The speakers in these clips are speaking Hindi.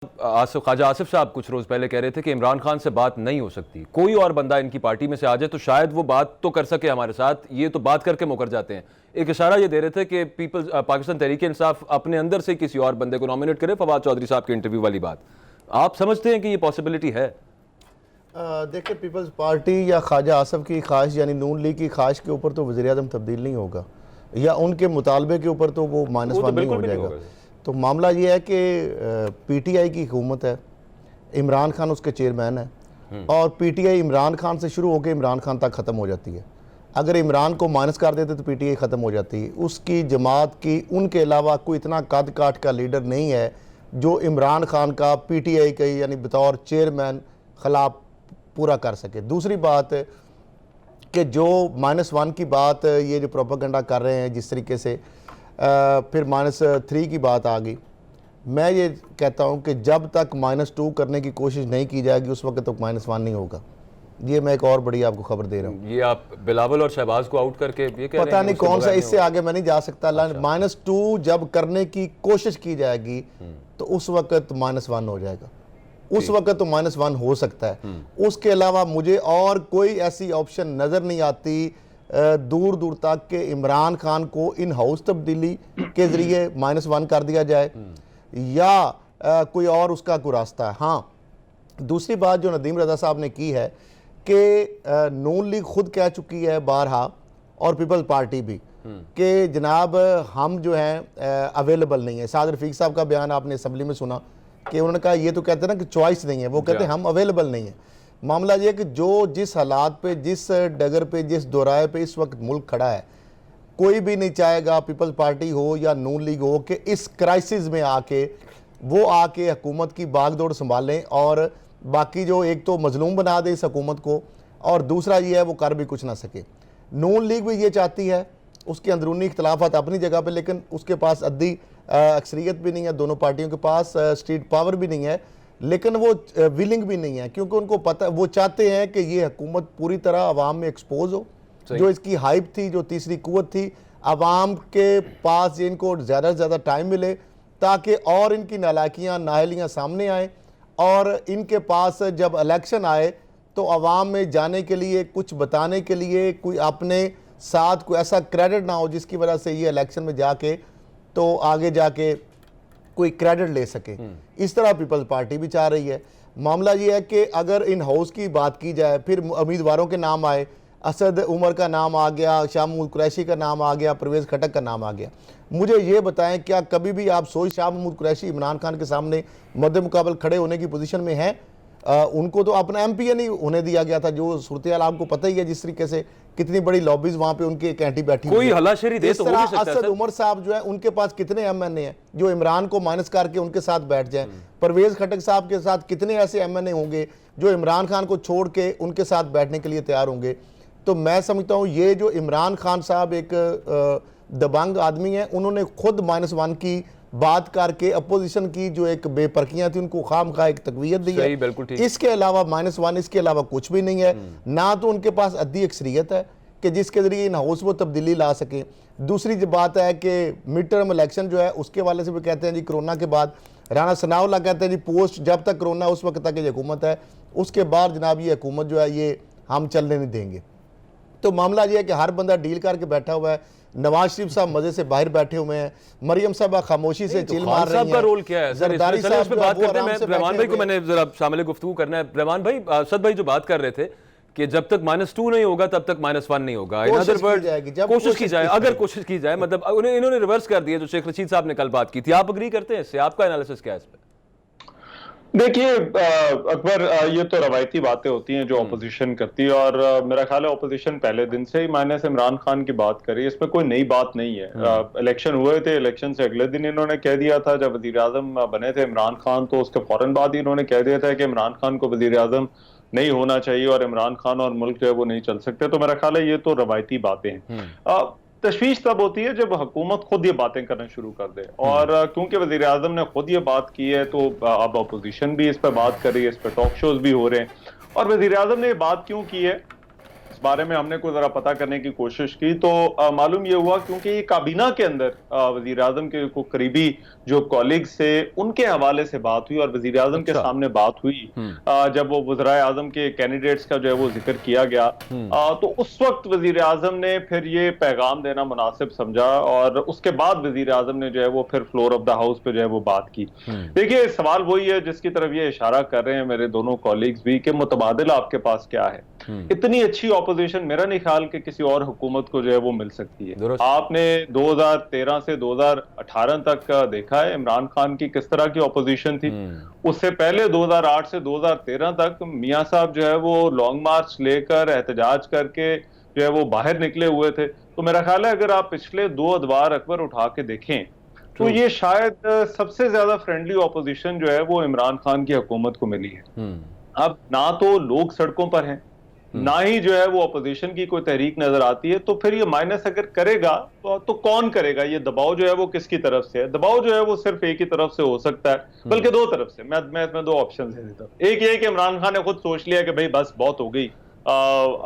आसिफ ख्वाजा आसिफ साहब कुछ रोज पहले कह रहे थे कि इमरान खान से बात नहीं हो सकती, कोई और बंदा इनकी पार्टी में से आ जाए तो शायद वो बात तो कर सके हमारे साथ, ये तो बात करके मुकर जाते हैं। एक इशारा ये दे रहे थे कि पीपल्स पाकिस्तान तहरीक इंसाफ अपने अंदर से किसी और बंदे को नॉमिनेट करे, फवाद चौधरी साहब के इंटरव्यू वाली बात। आप समझते हैं कि ये पॉसिबिलिटी है? देखिए, पीपल्स पार्टी या ख्वाजा आसिफ की ख्वाहिश यानी नून लीग की ख्वाहिश के ऊपर तो वज़ीर-ए-आज़म तब्दील नहीं होगा, या उनके मुतालबे के ऊपर तो वो -1 नहीं हो जाएगा। तो मामला ये है कि पीटीआई की हुकूमत है, इमरान खान उसके चेयरमैन है, और पीटीआई इमरान खान से शुरू होकर इमरान खान तक ख़त्म हो जाती है। अगर इमरान को माइनस कर देते तो पीटीआई ख़त्म हो जाती है। उसकी जमात की उनके अलावा कोई इतना कद काट का लीडर नहीं है जो इमरान खान का पीटीआई का यानी बतौर चेयरमैन खिलाफ पूरा कर सके। दूसरी बात कि जो -1 की बात ये जो प्रोपेगेंडा कर रहे हैं जिस तरीके से, फिर -3 की बात आ गई। मैं ये कहता हूँ कि जब तक -2 करने की कोशिश नहीं की जाएगी उस वक्त तक -1 नहीं होगा। ये मैं एक और बड़ी आपको खबर दे रहा हूँ। ये आप बिलावल और शहबाज को आउट करके ये कह पता नहीं कौन सा, इससे आगे मैं नहीं जा सकता। अच्छा। -2 जब करने की कोशिश की जाएगी तो उस वक्त -1 हो जाएगा, उस वक्त तो -1 हो सकता है। उसके अलावा मुझे और कोई ऐसी ऑप्शन नज़र नहीं आती दूर दूर तक कि इमरान खान को इन हाउस तब्दीली के ज़रिए -1 कर दिया जाए या कोई और उसका कोई रास्ता है। हाँ, दूसरी बात जो नदीम रज़ा साहब ने की है कि नून लीग खुद कह चुकी है बारहा, और पीपल्स पार्टी भी, कि जनाब हम जो हैं अवेलेबल नहीं है। साद रफीक साहब का बयान आपने असम्बली में सुना कि उन्होंने कहा, ये तो कहते हैं ना कि चॉइस नहीं है, वो कहते हैं हम अवेलेबल नहीं है। मामला ये कि जो जिस हालात पे, जिस डगर पे, जिस दोराए पे इस वक्त मुल्क खड़ा है, कोई भी नहीं चाहेगा, पीपल्स पार्टी हो या नून लीग हो, कि इस क्राइसिस में आके वो आके हुकूमत की बागडोर संभालें और बाकी जो एक तो मजलूम बना दे इस हुकूमत को, और दूसरा ये है वो कर भी कुछ ना सके। नून लीग भी ये चाहती है, उसके अंदरूनी इख्तलाफात अपनी जगह पे, लेकिन उसके पास अद्दी अक्सरियत भी नहीं है, दोनों पार्टियों के पास स्ट्रीट पावर भी नहीं है, लेकिन वो विलिंग भी नहीं है, क्योंकि उनको पता, वो चाहते हैं कि ये हुकूमत पूरी तरह अवाम में एक्सपोज हो। जो इसकी हाइप थी, जो तीसरी कुव्वत थी, अवाम के पास इनको ज़्यादा से ज़्यादा टाइम मिले ताकि और इनकी नालायकियाँ नाहलियाँ सामने आएँ, और इनके पास जब इलेक्शन आए तो अवाम में जाने के लिए, कुछ बताने के लिए कोई अपने साथ कोई ऐसा क्रेडिट ना हो जिसकी वजह से ये इलेक्शन में जाके तो आगे जाके कोई क्रेडिट ले सके। इस तरह पीपल्स पार्टी भी चाह रही है। मामला ये है कि अगर इन हाउस की बात की जाए, फिर उम्मीदवारों के नाम आए, असद उमर का नाम आ गया, शाह महमूद कुरैशी का नाम आ गया, परवेज़ खटक का नाम आ गया। मुझे ये बताएं, क्या कभी भी आप सोच शाह महमूद कुरैशी इमरान खान के सामने मद्दे मुकाबल खड़े होने की पोजीशन में हैं? उनको तो अपना MP नहीं होने दिया गया था। जो सूरत-ए-हाल आपको पता ही है, जिस तरीके से कितनी बड़ी लॉबीज वहाँ पे उनके कैंटी बैठी हुई है। कोई हलाशेरी दे तो हो नहीं सकता। असद उमर साहब जो है, उनके पास कितने MNA हैं जो इमरान को माइनस करके उनके साथ बैठ जाएं? परवेज़ खटक साहब के साथ कितने ऐसे MNA होंगे जो इमरान खान को छोड़ के उनके साथ बैठने के लिए तैयार होंगे? तो मैं समझता हूँ ये जो इमरान खान साहब एक दबंग आदमी है, उन्होंने खुद -1 की बात करके अपोजिशन की जो एक बेपरखियां थी उनको खामखा एक तकवीयत दी है। इसके अलावा -1, इसके अलावा कुछ भी नहीं है। ना तो उनके पास अद्दी अक्सरियत है कि जिसके जरिए इन हाउस वो तब्दीली ला सके। दूसरी जो बात है कि मिड टर्म इलेक्शन जो है उसके वाले से भी कहते हैं जी कोरोना के बाद, राना सनाउल्लाह कहते हैं जी पोस्ट जब तक कोरोना उस वक्त तक ये हुकूमत है, उसके बाद जनाब ये हुकूमत जो है ये हम चलने नहीं देंगे। तो मामला ये है कि हर बंदा डील करके बैठा हुआ है। नवाज शरीफ साहब मजे से बाहर बैठे हुए हैं, मरियम साहब खामोशी से चिल मार रही हैं। का रोल क्या है? जरदारी साहब पे बात करते हैं। मैं रहमान भाई को मैंने जरा शामिल गुफ्तगू करना है। रहमान भाई, असद भाई जो बात कर रहे थे कि जब तक -2 नहीं होगा तब तक -1 नहीं होगा। इन अदर वर्ड्स कोशिश की जाए, अगर कोशिश की जाए, मतलब इन्होंने रिवर्स कर दिया जो शेख रशीद साहब ने कल बात की थी। आप अग्री करते हैं इससे? आपका एनालिसिस क्या है इस पे? देखिए अकबर, ये तो रवायती बातें होती हैं जो ऑपोजिशन करती है, और मेरा ख्याल है ऑपोजिशन पहले दिन से ही माइनस इमरान खान की बात करी, इसमें कोई नई बात नहीं है। इलेक्शन हुए थे, इलेक्शन से अगले दिन इन्होंने कह दिया था, जब वजीर आजम बने थे इमरान खान, तो उसके फौरन बाद ही इन्होंने कह दिया था कि इमरान खान को वजीर आजम नहीं होना चाहिए और इमरान खान और मुल्क जो है वो नहीं चल सकते। तो मेरा ख्याल है ये तो रवायती बातें हैं। तशवीश तब होती है जब हुकूमत खुद ये बातें करना शुरू कर दे, और क्योंकि वजीर आजम ने खुद ये बात की है तो अब अपोजिशन भी इस पर बात कर रही है, इस पर टॉक शोज भी हो रहे हैं। और वजीर आजम ने ये बात क्यों की है, बारे में हमने को जरा पता करने की कोशिश की तो मालूम ये हुआ क्योंकि ये काबीना के अंदर वजीर आजम के को करीबी जो कॉलीग्स थे उनके हवाले से बात हुई और वजीर आजम के सामने बात हुई जब वो वज़राए आजम के कैंडिडेट्स का जो है वो जिक्र किया गया तो उस वक्त वजीर आजम ने फिर ये पैगाम देना मुनासिब समझा और उसके बाद वजीर आजम ने जो है वो फिर फ्लोर ऑफ द हाउस पे जो है वो बात की। देखिए सवाल वही है जिसकी तरफ ये इशारा कर रहे हैं मेरे दोनों कॉलीग्स भी कि मुतबादिल आपके पास क्या है। इतनी अच्छी ऑपोजिशन मेरा नहीं ख्याल कि किसी और हुकूमत को जो है वो मिल सकती है। आपने 2013 से 2018 तक देखा है इमरान खान की किस तरह की ऑपोजिशन थी। उससे पहले 2008 से 2013 तक मियां साहब जो है वो लॉन्ग मार्च लेकर एहतजाज करके जो है वो बाहर निकले हुए थे। तो मेरा ख्याल है अगर आप पिछले 2 अदवार अकबर उठा के देखें तो ये शायद सबसे ज्यादा फ्रेंडली ऑपोजिशन जो है वो इमरान खान की हुकूमत को मिली है। अब ना तो लोग सड़कों पर हैं ना ही जो है वो अपोजिशन की कोई तहरीक नजर आती है, तो फिर ये माइनस अगर करेगा तो कौन करेगा? ये दबाव जो है वो किसकी तरफ से है? दबाव जो है वो सिर्फ एक ही तरफ से हो सकता है, बल्कि 2 तरफ से। मैं इसमें 2 ऑप्शन दे देता हूँ। एक ये कि इमरान खान ने खुद सोच लिया कि भाई बस बहुत हो गई,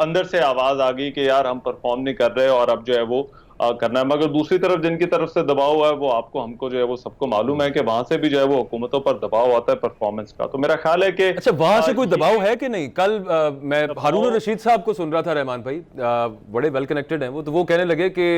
अंदर से आवाज आ गई कि यार हम परफॉर्म नहीं कर रहे और अब जो है वो करना है। मगर दूसरी तरफ जिनकी तरफ से दबाव है वो हमको जो है वो सबको मालूम है कि वहां से भी जो है वो हुकूमतों पर दबाव आता है परफॉर्मेंस का। तो मेरा ख्याल है कि अच्छा वहां से कोई दबाव है कि नहीं? कल मैं हारून रशीद साहब को सुन रहा था, रहमान भाई बड़े वेल कनेक्टेड हैं वो, तो वो कहने लगे कि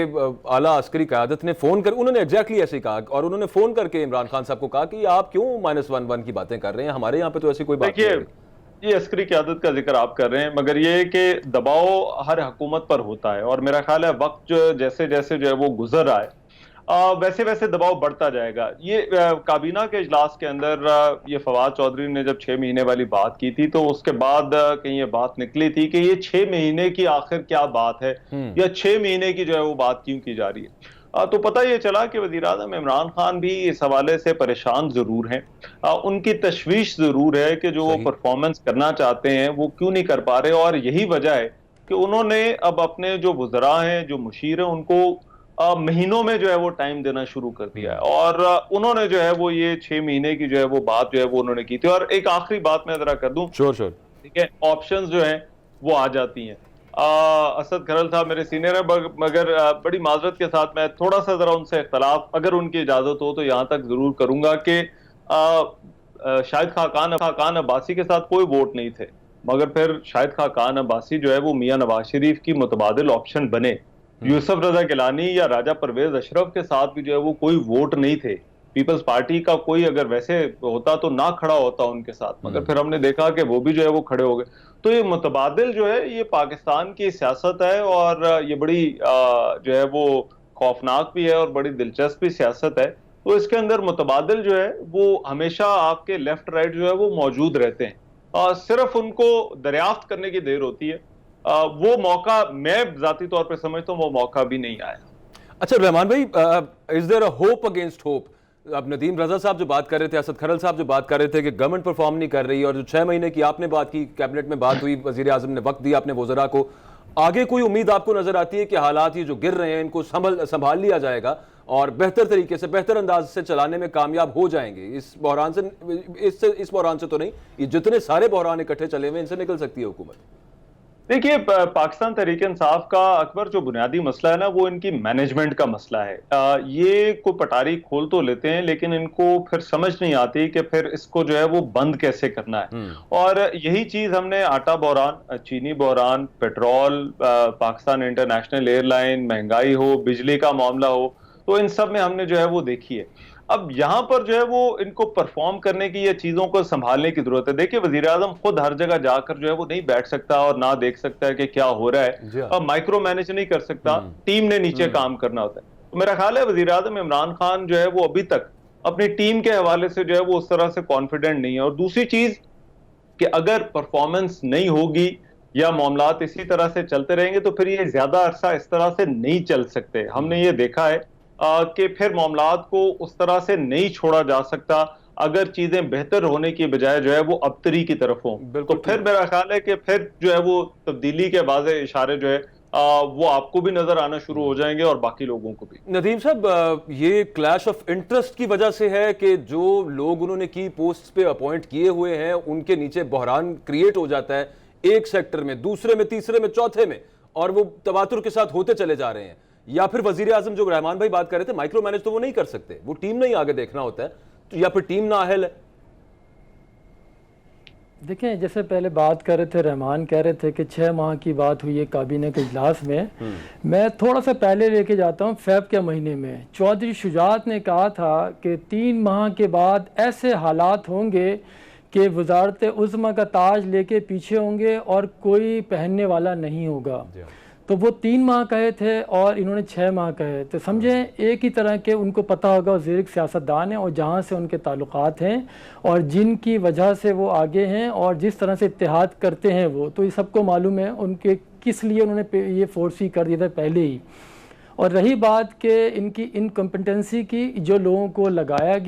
आला अस्करी क़यादत ने फोन कर, उन्होंने एग्जैक्टली ऐसे ही कहा और उन्होंने फोन करके इमरान खान साहब को कहा कि आप क्यों -1 की बातें कर रहे हैं, हमारे यहाँ पे तो ऐसी कोई बात नहीं है। ये अस्करी क़यादत का जिक्र आप कर रहे हैं, मगर ये कि दबाव हर हुकूमत पर होता है और मेरा ख्याल है वक्त जैसे जैसे जो है वो गुजर रहा है वैसे वैसे दबाव बढ़ता जाएगा। ये काबीना के इजलास के अंदर ये फवाद चौधरी ने जब 6 महीने वाली बात की थी तो उसके बाद कहीं ये बात निकली थी कि ये 6 महीने की आखिर क्या बात है या 6 महीने की जो है वो बात क्यों की जा रही है। तो पता ये चला कि वज़ीर आज़म इमरान खान भी इस हवाले से परेशान जरूर हैं। उनकी तशवीश जरूर है कि जो वो परफॉर्मेंस करना चाहते हैं वो क्यों नहीं कर पा रहे, और यही वजह है कि उन्होंने अब अपने जो वज़रा हैं, जो मुशीर हैं, उनको महीनों में जो है वो टाइम देना शुरू कर दिया है और उन्होंने जो है वो ये 6 महीने की जो है वो बात जो है वो उन्होंने की थी। और एक आखिरी बात मैं जरा कर दूं, ठीक है, ऑप्शंस जो है वो आ जाती हैं। असद खरल साहब मेरे सीनियर है, मगर बड़ी माजरत के साथ मैं थोड़ा सा जरा उनसे इख्तलाफ, अगर उनकी इजाजत हो तो यहाँ तक जरूर करूंगा कि शाहिद खाकान अब्बासी के साथ कोई वोट नहीं थे, मगर फिर शाहिद खाकान अब्बासी जो है वो मियां नवाज शरीफ की मुतबादिल ऑप्शन बने। यूसुफ रजा गिलानी या राजा परवेज अशरफ के साथ भी जो है वो कोई वोट नहीं थे। पीपल्स पार्टी का कोई अगर वैसे होता तो ना खड़ा होता उनके साथ, मगर फिर हमने देखा कि वो भी जो है वो खड़े हो गए। तो ये मुतबादिल जो है ये पाकिस्तान की सियासत है और ये बड़ी जो है वो खौफनाक भी है और बड़ी दिलचस्प भी सियासत है। तो इसके अंदर मुतबादिल जो है वो हमेशा आपके लेफ्ट राइट जो है वो मौजूद रहते हैं, सिर्फ उनको दरियाफ्त करने की देर होती है। वो मौका मैं जाती तौर पर समझता हूँ वो मौका भी नहीं आया। अच्छा रहमान भाई, is there a hope against hope? अब नदीम रजा साहब जो बात कर रहे थे, असद खरल साहब जो बात कर रहे थे कि गवर्नमेंट परफॉर्म नहीं कर रही, और जो 6 महीने की आपने बात की, कैबिनेट में बात हुई, वजीर आजम ने वक्त दिया अपने वज़रा को, आगे कोई उम्मीद आपको नजर आती है कि हालात ये जो गिर रहे हैं इनको संभाल लिया जाएगा और बेहतर तरीके से, बेहतर अंदाज से चलाने में कामयाब हो जाएंगे? इस बहरान से, इस बहरान से तो नहीं, ये जितने सारे बहरान इकट्ठे चले हुए इनसे निकल सकती है हुकूमत? देखिए, पाकिस्तान तहरीक इंसाफ का अकबर जो बुनियादी मसला है ना वो इनकी मैनेजमेंट का मसला है। ये कोई पटारी खोल तो लेते हैं लेकिन इनको फिर समझ नहीं आती कि फिर इसको जो है वो बंद कैसे करना है। और यही चीज हमने आटा बहरान, चीनी बहरान, पेट्रोल, पाकिस्तान इंटरनेशनल एयरलाइन, महंगाई हो, बिजली का मामला हो, तो इन सब में हमने जो है वो देखी है। अब यहाँ पर जो है वो इनको परफॉर्म करने की या चीजों को संभालने की जरूरत है। देखिए वजीर आजम खुद हर जगह जाकर जो है वो नहीं बैठ सकता और ना देख सकता है कि क्या हो रहा है, अब माइक्रो मैनेज नहीं कर सकता, टीम ने नीचे काम करना होता है। तो मेरा ख्याल है वजीर आजम इमरान खान जो है वो अभी तक अपनी टीम के हवाले से जो है वो उस तरह से कॉन्फिडेंट नहीं है। और दूसरी चीज कि अगर परफॉर्मेंस नहीं होगी या मामलात इसी तरह से चलते रहेंगे तो फिर ये ज्यादा अरसा इस तरह से नहीं चल सकते। हमने ये देखा है कि फिर मामलात को उस तरह से नहीं छोड़ा जा सकता अगर चीजें बेहतर होने की बजाय जो है वो अबतरी की तरफ हो। तो फिर मेरा ख्याल है कि फिर जो है वो तब्दीली के वाज़े इशारे जो है वो आपको भी नजर आना शुरू हो जाएंगे और बाकी लोगों को भी। नदीम साहब, ये क्लैश ऑफ इंटरेस्ट की वजह से है कि जो लोग उन्होंने की पोस्ट पे अपॉइंट किए हुए हैं उनके नीचे बहरान क्रिएट हो जाता है, एक सेक्टर में, दूसरे में, तीसरे में, चौथे में, और वो तवातुर के साथ होते चले जा रहे हैं। या फिर वजीर आजम जो रहमान भाई बात कर रहे थे, माइक्रो मैनेज तो वो नहीं कर सकते, वो टीम नहीं आगे देखना होता है, तो या फिर टीम ना अहल है। देखें, जैसे पहले बात कर रहे थे, रहमान कह रहे थे कि 6 माह की बात हुई है काबीना के इजलास में। मैं थोड़ा सा पहले लेके जाता हूँ, फेब के महीने में चौधरी शुजात ने कहा था कि 3 माह के बाद ऐसे हालात होंगे कि वजारत उज़्मा का ताज लेके पीछे होंगे और कोई पहनने वाला नहीं होगा। तो वो 3 माह कहे थे और इन्होंने 6 माह कहे, तो समझें एक ही तरह के उनको पता होगा वज़ीर सियासतदान हैं और जहाँ से उनके ताल्लुकात हैं और जिनकी वजह से वो आगे हैं और जिस तरह से इत्तेहाद करते हैं वो, तो ये सबको मालूम है उनके किस लिए उन्होंने ये फोर्स ही कर दिया था पहले ही। और रही बात कि इनकी इनकम्पिटेंसी की, जो लोगों को लगाया गया